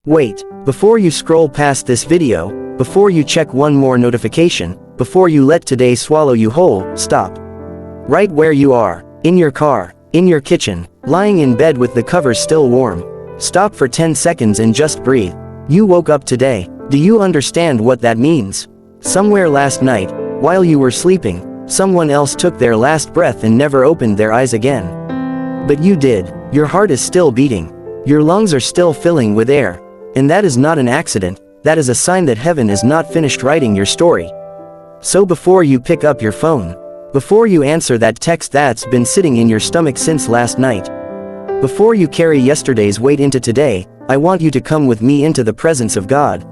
Wait, before you scroll past this video, before you check one more notification, before you let today swallow you whole, stop. Right where you are, in your car, in your kitchen, lying in bed with the covers still warm. Stop for 10 seconds and just breathe. You woke up today. Do you understand what that means? Somewhere last night, while you were sleeping, someone else took their last breath and never opened their eyes again. But you did. Your heart is still beating. Your lungs are still filling with air. And that is not an accident, that is a sign that heaven is not finished writing your story. So before you pick up your phone, before you answer that text that's been sitting in your stomach since last night, before you carry yesterday's weight into today, I want you to come with me into the presence of God.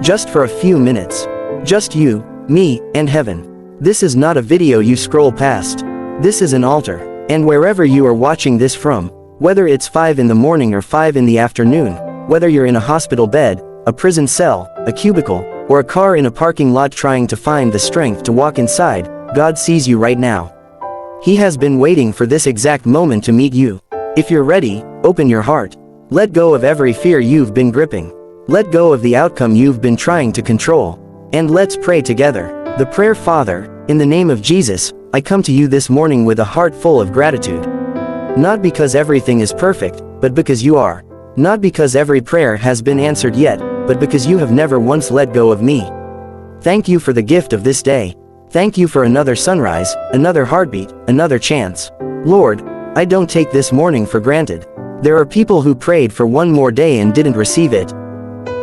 Just for a few minutes. Just you, me, and heaven. This is not a video you scroll past. This is an altar. And wherever you are watching this from, whether it's 5 in the morning or 5 in the afternoon, whether you're in a hospital bed, a prison cell, a cubicle, or a car in a parking lot trying to find the strength to walk inside, God sees you right now. He has been waiting for this exact moment to meet you. If you're ready, open your heart. Let go of every fear you've been gripping. Let go of the outcome you've been trying to control. And let's pray together. The prayer: Father, in the name of Jesus, I come to you this morning with a heart full of gratitude. Not because everything is perfect, but because you are. Not because every prayer has been answered yet, but because you have never once let go of me. Thank you for the gift of this day. Thank you for another sunrise, another heartbeat, another chance. Lord, I don't take this morning for granted. There are people who prayed for one more day and didn't receive it.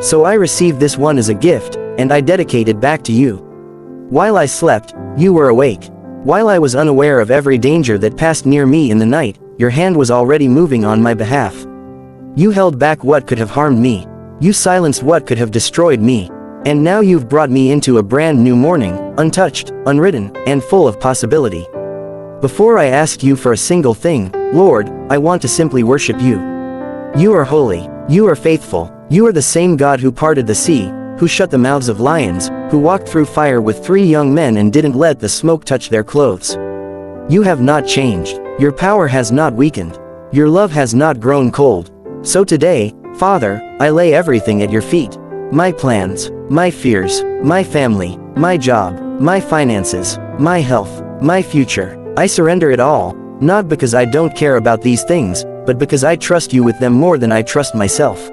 So I receive this one as a gift, and I dedicate it back to you. While I slept, you were awake. While I was unaware of every danger that passed near me in the night, your hand was already moving on my behalf. You held back what could have harmed me. You silenced what could have destroyed me. And now you've brought me into a brand new morning, untouched, unwritten, and full of possibility. Before I ask you for a single thing, Lord, I want to simply worship you. You are holy. You are faithful. You are the same God who parted the sea, who shut the mouths of lions, who walked through fire with 3 young men and didn't let the smoke touch their clothes. You have not changed. Your power has not weakened. Your love has not grown cold. So today, Father, I lay everything at your feet. My plans, my fears, my family, my job, my finances, my health, my future. I surrender it all, not because I don't care about these things, but because I trust you with them more than I trust myself.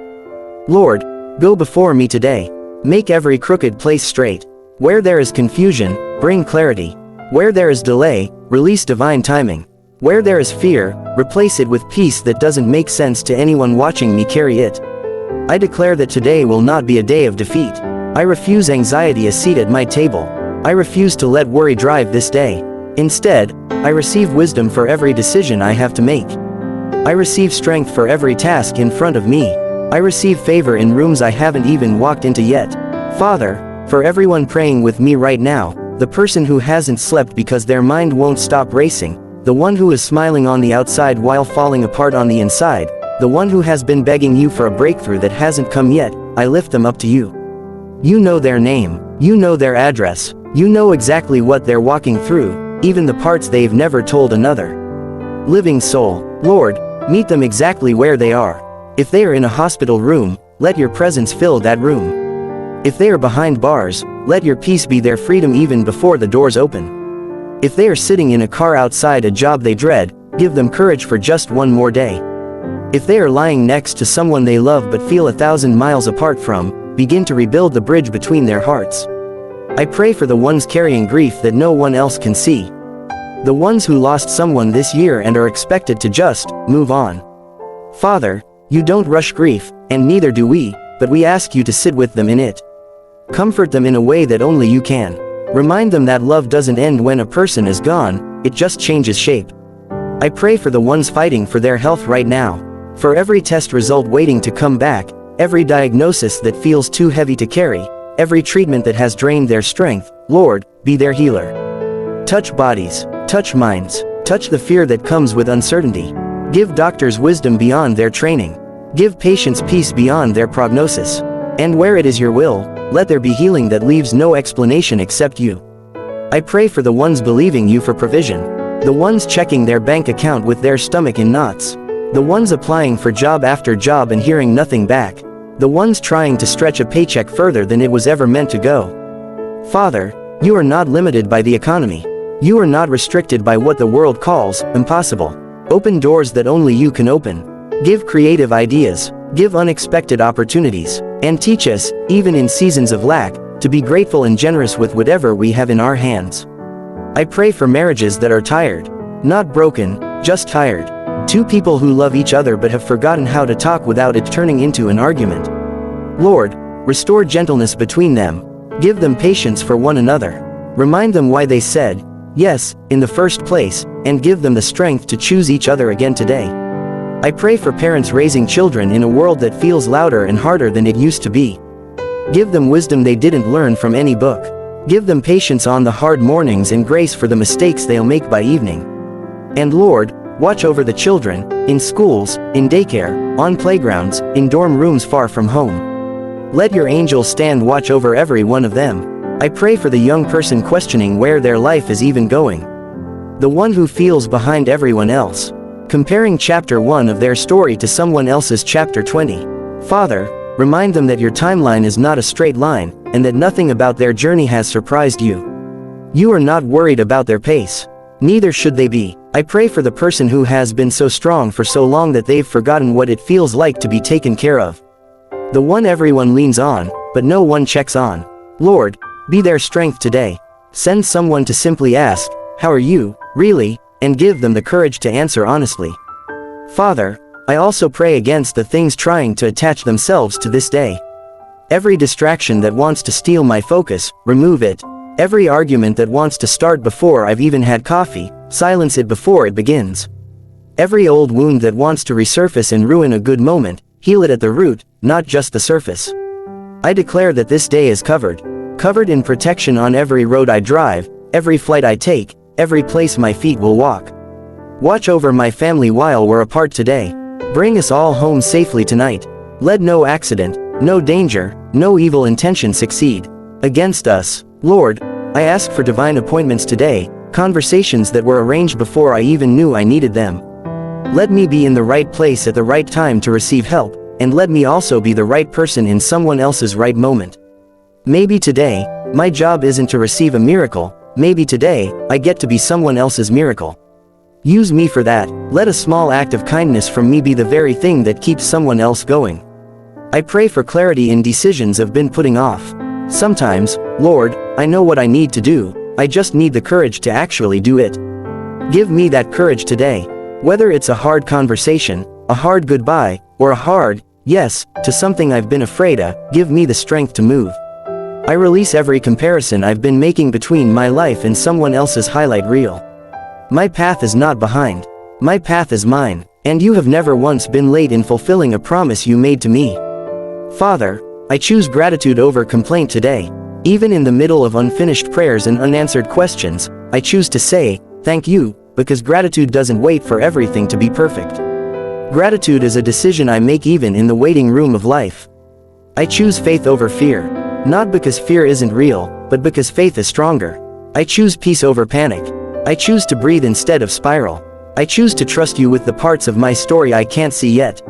Lord, go before me today. Make every crooked place straight. Where there is confusion, bring clarity. Where there is delay, release divine timing. Where there is fear, replace it with peace that doesn't make sense to anyone watching me carry it. I declare that today will not be a day of defeat. I refuse anxiety a seat at my table. I refuse to let worry drive this day. Instead, I receive wisdom for every decision I have to make. I receive strength for every task in front of me. I receive favor in rooms I haven't even walked into yet. Father, for everyone praying with me right now, the person who hasn't slept because their mind won't stop racing, the one who is smiling on the outside while falling apart on the inside, the one who has been begging you for a breakthrough that hasn't come yet, I lift them up to you. You know their name, you know their address, you know exactly what they're walking through, even the parts they've never told another. Living soul, Lord, meet them exactly where they are. If they are in a hospital room, let your presence fill that room. If they are behind bars, let your peace be their freedom even before the doors open. If they are sitting in a car outside a job they dread, give them courage for just one more day. If they are lying next to someone they love but feel 1,000 miles apart from, begin to rebuild the bridge between their hearts. I pray for the ones carrying grief that no one else can see. The ones who lost someone this year and are expected to just move on. Father, you don't rush grief, and neither do we, but we ask you to sit with them in it. Comfort them in a way that only you can. Remind them that love doesn't end when a person is gone, it just changes shape. I pray for the ones fighting for their health right now. For every test result waiting to come back, every diagnosis that feels too heavy to carry, every treatment that has drained their strength, Lord, be their healer. Touch bodies, touch minds, touch the fear that comes with uncertainty. Give doctors wisdom beyond their training. Give patients peace beyond their prognosis. And where it is your will, let there be healing that leaves no explanation except you. I pray for the ones believing you for provision. The ones checking their bank account with their stomach in knots. The ones applying for job after job and hearing nothing back. The ones trying to stretch a paycheck further than it was ever meant to go. Father, you are not limited by the economy. You are not restricted by what the world calls impossible. Open doors that only you can open. Give creative ideas, give unexpected opportunities, and teach us, even in seasons of lack, to be grateful and generous with whatever we have in our hands. I pray for marriages that are tired. Not broken, just tired. Two people who love each other but have forgotten how to talk without it turning into an argument. Lord, restore gentleness between them. Give them patience for one another. Remind them why they said yes in the first place, and give them the strength to choose each other again today. I pray for parents raising children in a world that feels louder and harder than it used to be. Give them wisdom they didn't learn from any book. Give them patience on the hard mornings and grace for the mistakes they'll make by evening. And Lord, watch over the children, in schools, in daycare, on playgrounds, in dorm rooms far from home. Let your angels stand watch over every one of them. I pray for the young person questioning where their life is even going. The one who feels behind everyone else, comparing chapter 1 of their story to someone else's chapter 20. Father, remind them that your timeline is not a straight line, and that nothing about their journey has surprised you. You are not worried about their pace. Neither should they be. I pray for the person who has been so strong for so long that they've forgotten what it feels like to be taken care of. The one everyone leans on, but no one checks on. Lord, be their strength today. Send someone to simply ask, "How are you, really?" and give them the courage to answer honestly. Father, I also pray against the things trying to attach themselves to this day. Every distraction that wants to steal my focus, remove it. Every argument that wants to start before I've even had coffee, silence it before it begins. Every old wound that wants to resurface and ruin a good moment, heal it at the root, not just the surface. I declare that this day is covered in protection on every road I drive, every flight I take, every place my feet will walk. Watch over my family while we're apart today. Bring us all home safely tonight. Let no accident, no danger, no evil intention succeed against us. Lord, I ask for divine appointments today, conversations that were arranged before I even knew I needed them. Let me be in the right place at the right time to receive help, and let me also be the right person in someone else's right moment. Maybe today, my job isn't to receive a miracle, maybe today, I get to be someone else's miracle. Use me for that. Let a small act of kindness from me be the very thing that keeps someone else going. I pray for clarity in decisions I've been putting off. Sometimes, Lord, I know what I need to do, I just need the courage to actually do it. Give me that courage today. Whether it's a hard conversation, a hard goodbye, or a hard yes to something I've been afraid of, give me the strength to move. I release every comparison I've been making between my life and someone else's highlight reel. My path is not behind. My path is mine, and you have never once been late in fulfilling a promise you made to me. Father, I choose gratitude over complaint today. Even in the middle of unfinished prayers and unanswered questions, I choose to say, thank you, because gratitude doesn't wait for everything to be perfect. Gratitude is a decision I make even in the waiting room of life. I choose faith over fear. Not because fear isn't real, but because faith is stronger. I choose peace over panic. I choose to breathe instead of spiral. I choose to trust you with the parts of my story I can't see yet.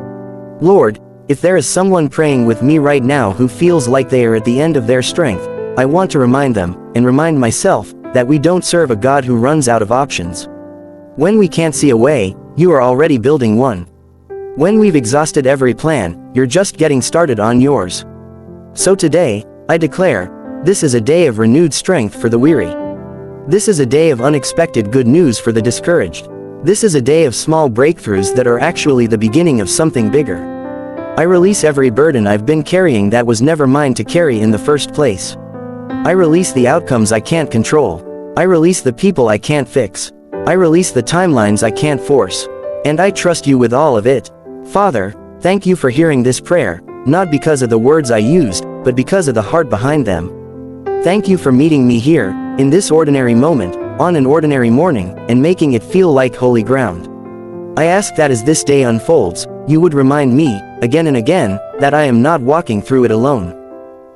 Lord, if there is someone praying with me right now who feels like they are at the end of their strength, I want to remind them, and remind myself, that we don't serve a God who runs out of options. When we can't see a way, you are already building one. When we've exhausted every plan, you're just getting started on yours. So today, I declare, this is a day of renewed strength for the weary. This is a day of unexpected good news for the discouraged. This is a day of small breakthroughs that are actually the beginning of something bigger. I release every burden I've been carrying that was never mine to carry in the first place. I release the outcomes I can't control. I release the people I can't fix. I release the timelines I can't force. And I trust you with all of it. Father, thank you for hearing this prayer, not because of the words I used, but because of the heart behind them. Thank you for meeting me here, in this ordinary moment, on an ordinary morning, and making it feel like holy ground. I ask that as this day unfolds, you would remind me, again and again, that I am not walking through it alone.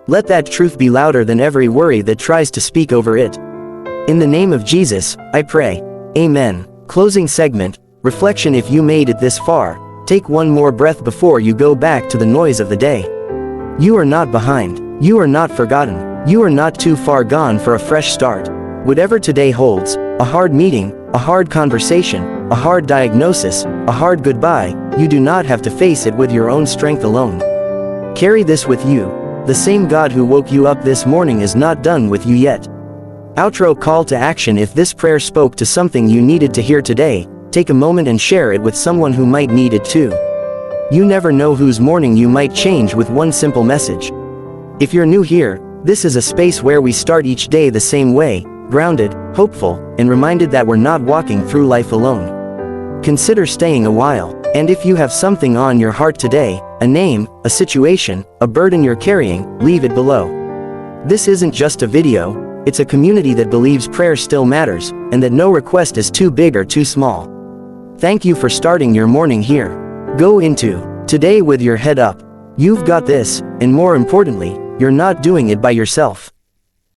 Let that truth be louder than every worry that tries to speak over it. In the name of Jesus, I pray. Amen. Closing segment, reflection. If you made it this far, take one more breath before you go back to the noise of the day. You are not behind. You are not forgotten. You are not too far gone for a fresh start. Whatever today holds, a hard meeting, a hard conversation, a hard diagnosis, a hard goodbye, you do not have to face it with your own strength alone. Carry this with you. The same God who woke you up this morning is not done with you yet. Outro call to action. If this prayer spoke to something you needed to hear today, take a moment and share it with someone who might need it too. You never know whose morning you might change with one simple message. If you're new here, this is a space where we start each day the same way, grounded, hopeful, and reminded that we're not walking through life alone. Consider staying a while, and if you have something on your heart today, a name, a situation, a burden you're carrying, leave it below. This isn't just a video, it's a community that believes prayer still matters, and that no request is too big or too small. Thank you for starting your morning here. Go into today with your head up. You've got this, and more importantly, you're not doing it by yourself.